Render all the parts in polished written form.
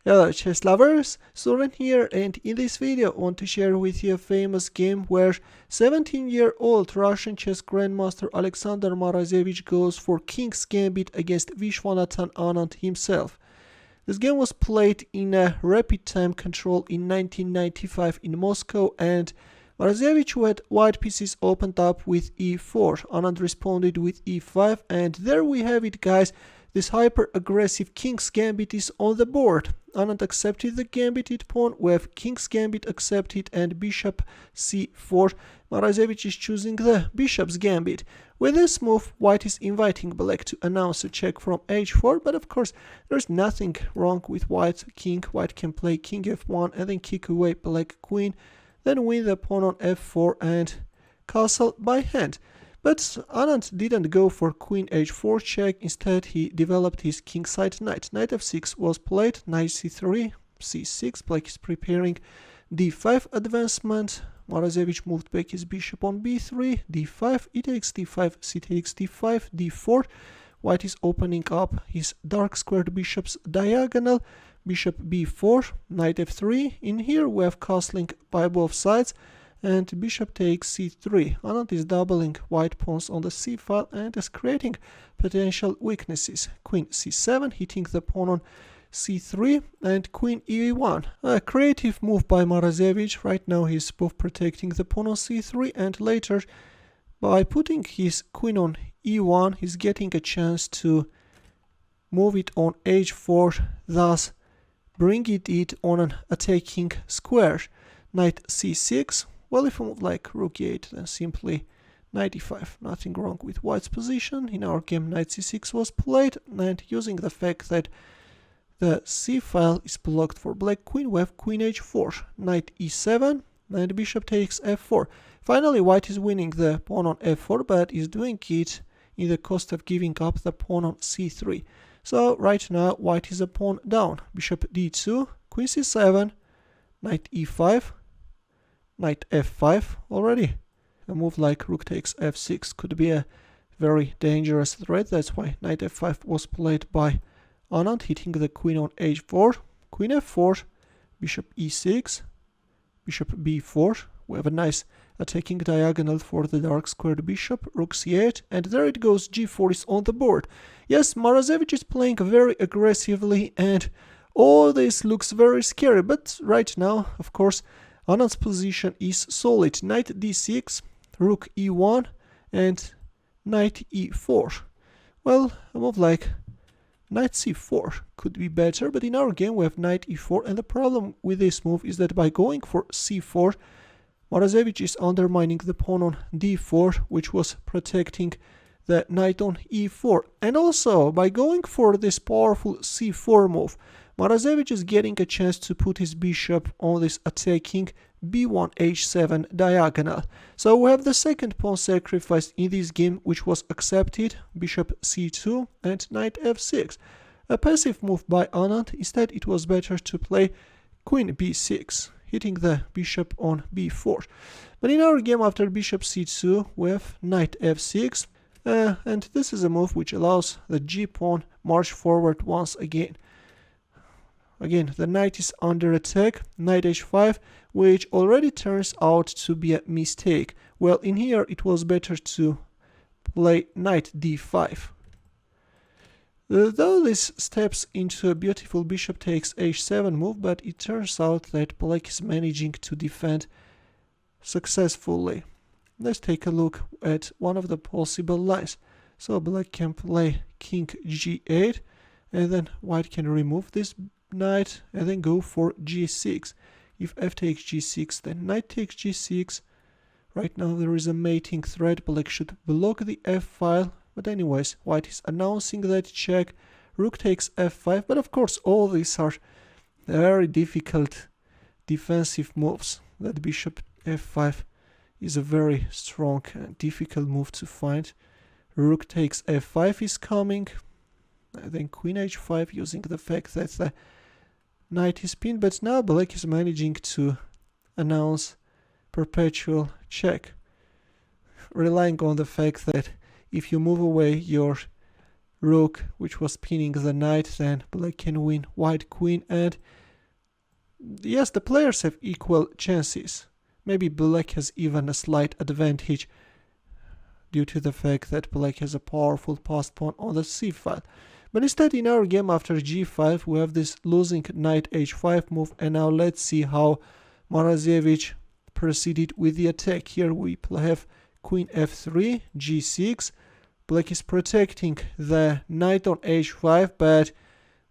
Hello chess lovers, Soren here, and in this video I want to share with you a famous game where 17-year-old Russian chess grandmaster Alexander Morozevich goes for King's Gambit against Viswanathan Anand himself. This game was played in a rapid time control in 1995 in Moscow, and Morozevich, who had white pieces, opened up with e4. Anand responded with e5, and there we have it, guys. This hyper-aggressive King's Gambit is on the board. Anand accepted the Gambited pawn, we have King's Gambit accepted and Bishop c4. Morozevich is choosing the Bishop's Gambit. With this move, White is inviting Black to announce a check from h4, but of course there's nothing wrong with White's king. White can play King f1 and then kick away Black Queen, then win the pawn on f4 and castle by hand. But Anand didn't go for Queen h4 check, instead he developed his kingside knight. Knight f6 was played, knight c3, c6, Black is preparing d5 advancement. Morozevich moved back his bishop on b3, d5, e takes d5, c takes d5, d4. White is opening up his dark squared bishop's diagonal, bishop b4, knight f3. In here we have castling by both sides, and bishop takes c3. Anand is doubling white pawns on the c file and is creating potential weaknesses. Queen c7, hitting the pawn on c3, and queen e1. A creative move by Morozevich. Right now he's both protecting the pawn on c3, and later by putting his queen on e1 he's getting a chance to move it on h4, thus bringing it on an attacking square. Knight c6. Well, if I move like rook e8, then simply knight e5. Nothing wrong with White's position. In our game, knight c6 was played, and using the fact that the c file is blocked for Black Queen, we have queen h4, knight e7, and bishop takes f4. Finally, White is winning the pawn on f4, but is doing it in the cost of giving up the pawn on c3. So right now, White is a pawn down. Bishop d2, queen c7, knight e5, knight f5 already. A move like rook takes f6 could be a very dangerous threat. That's why knight f5 was played by Anand, hitting the queen on h4, queen f4, bishop e6, bishop b4. We have a nice attacking diagonal for the dark squared bishop, rook c8, and there it goes, g4 is on the board. Yes, Morozevich is playing very aggressively, and all this looks very scary, but right now, of course, Anand's position is solid. Knight d6, rook e1, and knight e4. Well, a move like knight c4 could be better, but in our game we have knight e4, and the problem with this move is that by going for c4, Morozevich is undermining the pawn on d4, which was protecting the knight on e4. And also, by going for this powerful c4 move, Morozevich is getting a chance to put his bishop on this attacking b1 h7 diagonal. So we have the second pawn sacrificed in this game, which was accepted, bishop c2 and knight f6. A passive move by Anand. Instead, it was better to play queen b6, hitting the bishop on b4. But in our game, after bishop c2, we have knight f6, and this is a move which allows the g-pawn march forward once again. Again, the knight is under attack, knight h5, which already turns out to be a mistake. Well, in here it was better to play knight d5. Though this steps into a beautiful bishop takes h7 move, but it turns out that Black is managing to defend successfully. Let's take a look at one of the possible lines. So Black can play king g8, and then White can remove this knight and then go for g6. If f takes g6, then knight takes g6. Right now there is a mating threat. Black should block the f file, but anyways, White is announcing that check. Rook takes f5, but of course all these are very difficult defensive moves. That bishop f5 is a very strong and difficult move to find. Rook takes f5 is coming, and then queen h5, using the fact that the knight is pinned, but now Black is managing to announce perpetual check, relying on the fact that if you move away your rook, which was pinning the knight, then black can win white queen, and yes, the players have equal chances. Maybe black has even a slight advantage due to the fact that black has a powerful passed pawn on the c file. But instead, in our game after g5, we have this losing knight h5 move, and now let's see how Morozevich proceeded with the attack. Here we have queen f3, g6. Black is protecting the knight on h5, but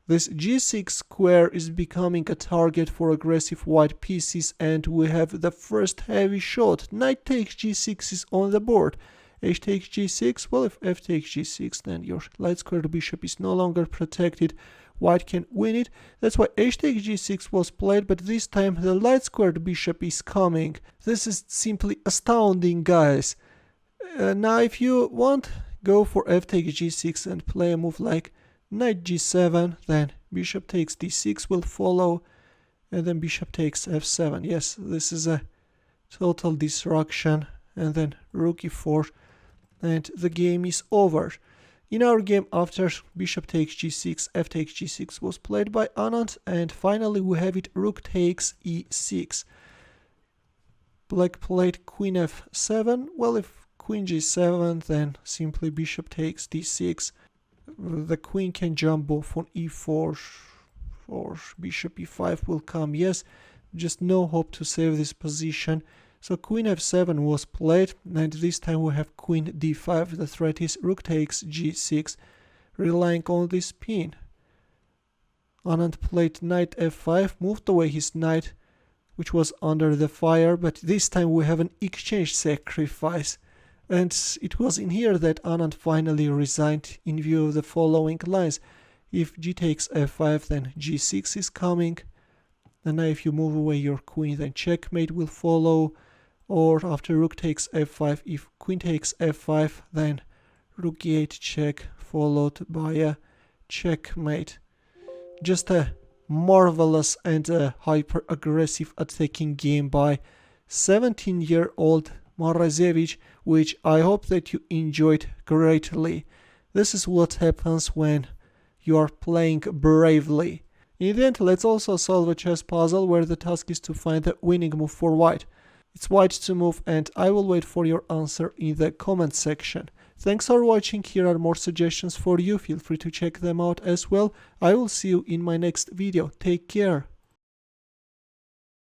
this g6 square is becoming a target for aggressive white pieces, and we have the first heavy shot. Knight takes g6 is on the board. H takes g6. Well, if f takes g6, then your light squared bishop is no longer protected. White can win it. That's why h takes g6 was played, but this time the light squared bishop is coming. This is simply astounding, guys. Now, if you want, go for f takes g6 and play a move like knight g7, then bishop takes d6 will follow, and then bishop takes f7. Yes, this is a total destruction, and then rook e4, and the game is over. In our game after bishop takes g6, f takes g6 was played by Anand, and finally we have it rook takes e6. Black played queen f7. Well, if queen g7, then simply bishop takes d6. The queen can jump both on e4 or bishop e5 will come. Yes, just no hope to save this position. So queen f7 was played, and this time we have queen d5. The threat is rook takes g6, relying on this pin. Anand played knight f5, moved away his knight, which was under the fire, but this time we have an exchange sacrifice. And it was in here that Anand finally resigned in view of the following lines. If g takes f5, then g6 is coming. And now if you move away your queen, then checkmate will follow. Or after rook takes f5, if queen takes f5, then rook e8 check, followed by a checkmate. Just a marvelous and a hyper-aggressive attacking game by 17-year-old Morozevich, which I hope that you enjoyed greatly. This is what happens when you are playing bravely. In the end, let's also solve a chess puzzle where the task is to find the winning move for white. It's white to move, and I will wait for your answer in the comment section. Thanks for watching. Here are more suggestions for you. Feel free to check them out as well. I will see you in my next video. Take care.